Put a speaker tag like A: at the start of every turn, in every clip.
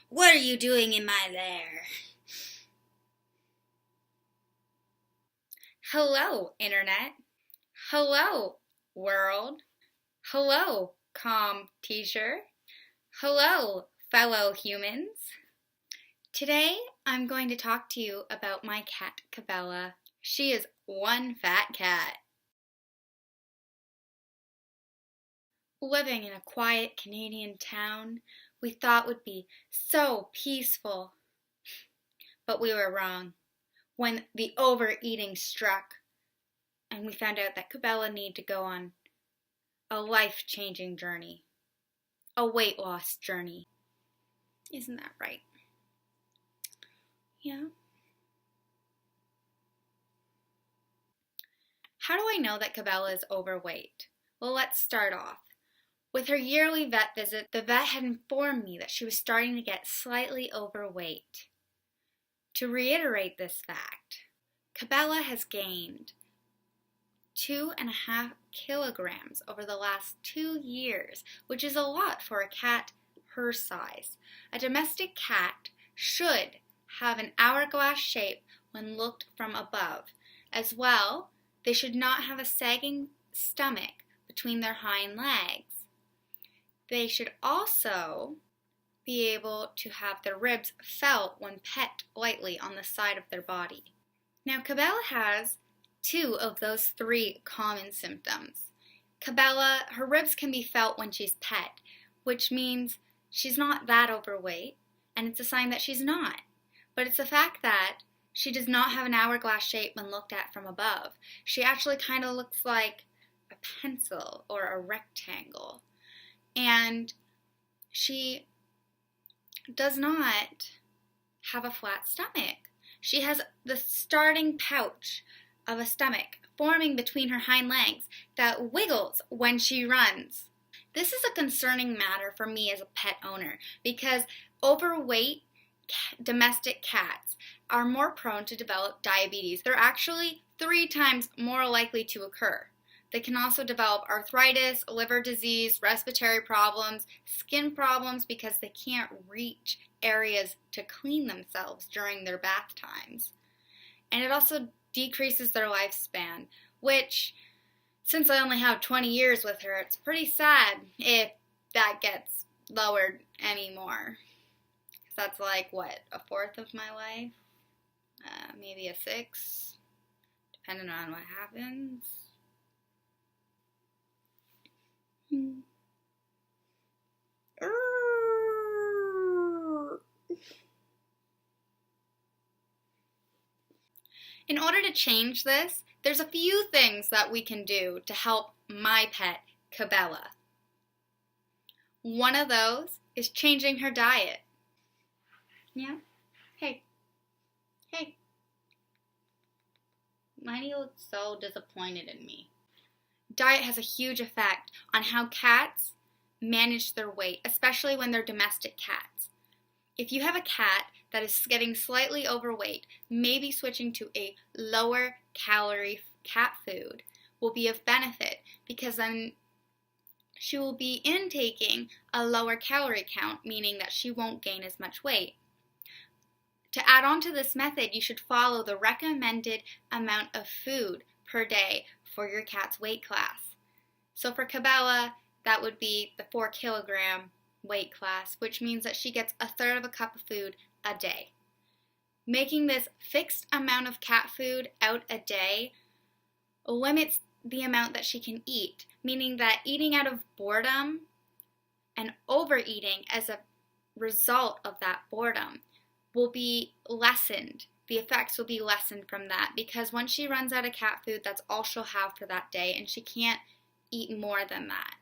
A: What are you doing in my lair? Hello, Internet. Hello, world. Hello, calm teacher. Hello, fellow humans. Today, I'm going to talk to you about my cat, Cabela. She is one fat cat. Living in a quiet Canadian town we thought would be so peaceful. But we were wrong when the overeating struck and we found out that Cabela needed to go on a life-changing journey, a weight loss journey. Isn't that right? Yeah. How do I know that Cabela is overweight? Well, let's start off. With her yearly vet visit, the vet had informed me that she was starting to get slightly overweight. To reiterate this fact, Cabela has gained 2.5 kilograms over the last 2 years, which is a lot for a cat her size. A domestic cat should have an hourglass shape when looked from above. As well, they should not have a sagging stomach between their hind legs. They should also be able to have their ribs felt when pet lightly on the side of their body. Now, Cabela has 2 of those 3 common symptoms. Cabela, her ribs can be felt when she's pet, which means she's not that overweight, and it's a sign that she's not. But it's the fact that she does not have an hourglass shape when looked at from above. She actually kind of looks like a pencil or a rectangle. And she does not have a flat stomach. She has the starting pouch of a stomach forming between her hind legs that wiggles when she runs. This is a concerning matter for me as a pet owner because overweight domestic cats are more prone to develop diabetes. They're actually 3 times more likely to occur. They can also develop arthritis, liver disease, respiratory problems, skin problems because they can't reach areas to clean themselves during their bath times. And it also decreases their lifespan, which, since I only have 20 years with her, it's pretty sad if that gets lowered anymore. That's like, what, a fourth of my life? Maybe a 6, depending on what happens. In order to change this, there's a few things that we can do to help my pet, Cabela. One of those is changing her diet. Yeah? Hey. Miney looks so disappointed in me. Diet has a huge effect on how cats manage their weight, especially when they're domestic cats. If you have a cat that is getting slightly overweight, maybe switching to a lower calorie cat food will be of benefit because then she will be intaking a lower calorie count, meaning that she won't gain as much weight. To add on to this method, you should follow the recommended amount of food per day for your cat's weight class. So for Cabela, that would be the 4 kilogram weight class, which means that she gets 1/3 of a cup of food a day. Making this fixed amount of cat food out a day limits the amount that she can eat, meaning that eating out of boredom and overeating as a result of that boredom will be lessened. The effects will be lessened from that because once she runs out of cat food, that's all she'll have for that day and she can't eat more than that.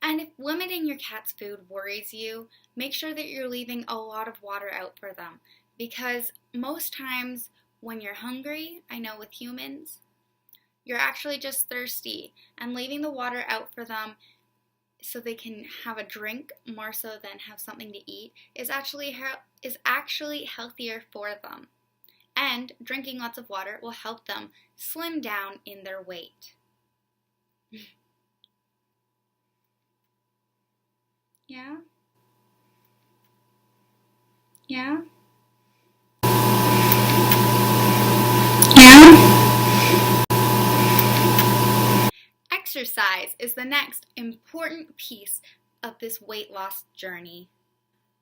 A: And if limiting your cat's food worries you, make sure that you're leaving a lot of water out for them because most times when you're hungry, I know with humans, you're actually just thirsty, and leaving the water out for them so they can have a drink more so than have something to eat is actually healthier for them. And drinking lots of water will help them slim down in their weight. Yeah? Yeah? Yeah? Exercise is the next important piece of this weight loss journey.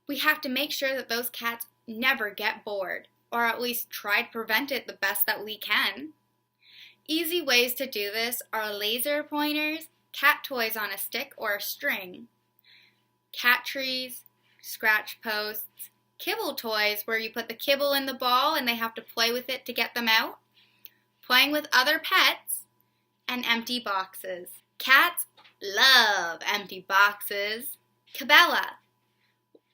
A: We have to make sure that those cats never get bored, or at least try to prevent it the best that we can. Easy ways to do this are laser pointers, cat toys on a stick or a string, cat trees, scratch posts, kibble toys where you put the kibble in the ball and they have to play with it to get them out, playing with other pets, and empty boxes. Cats love empty boxes. Cabela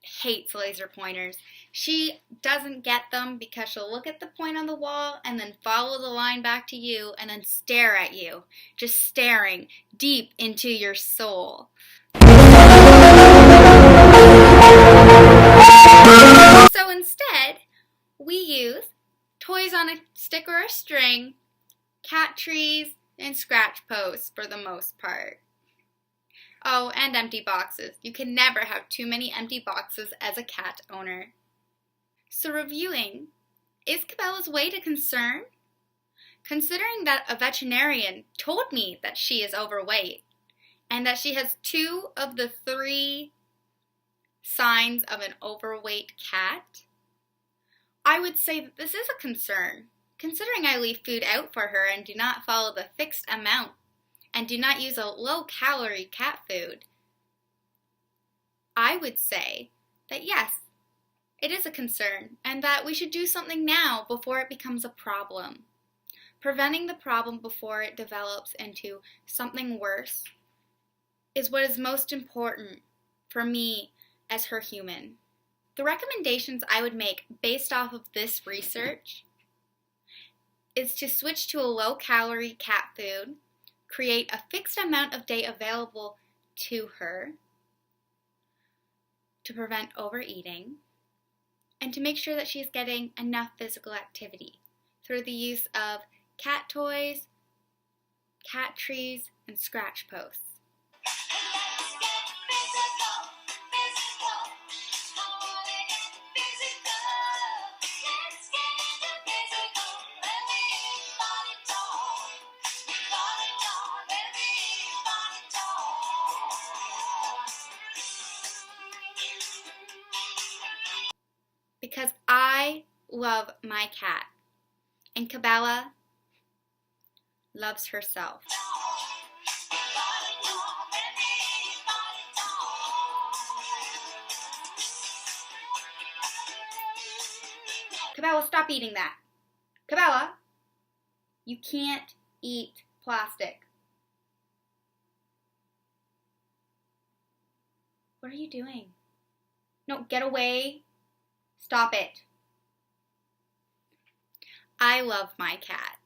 A: hates laser pointers. She doesn't get them because she'll look at the point on the wall and then follow the line back to you and then stare at you, just staring deep into your soul. So instead, we use toys on a stick or a string, cat trees, and scratch posts for the most part. Oh, and empty boxes. You can never have too many empty boxes as a cat owner. So reviewing, is Cabela's weight a concern? Considering that a veterinarian told me that she is overweight and that she has 2 of the 3 signs of an overweight cat, I would say that this is a concern, considering I leave food out for her and do not follow the fixed amount and do not use a low-calorie cat food. I would say that yes, it is a concern and that we should do something now before it becomes a problem. Preventing the problem before it develops into something worse is what is most important for me as her human. The recommendations I would make based off of this research is to switch to a low-calorie cat food, create a fixed amount of day available to her to prevent overeating, and to make sure that she's getting enough physical activity through the use of cat toys, cat trees, and scratch posts. Because I love my cat, and Cabela loves herself. Cabela, stop eating that. Cabela, you can't eat plastic. What are you doing? No, get away. Stop it. I love my cat.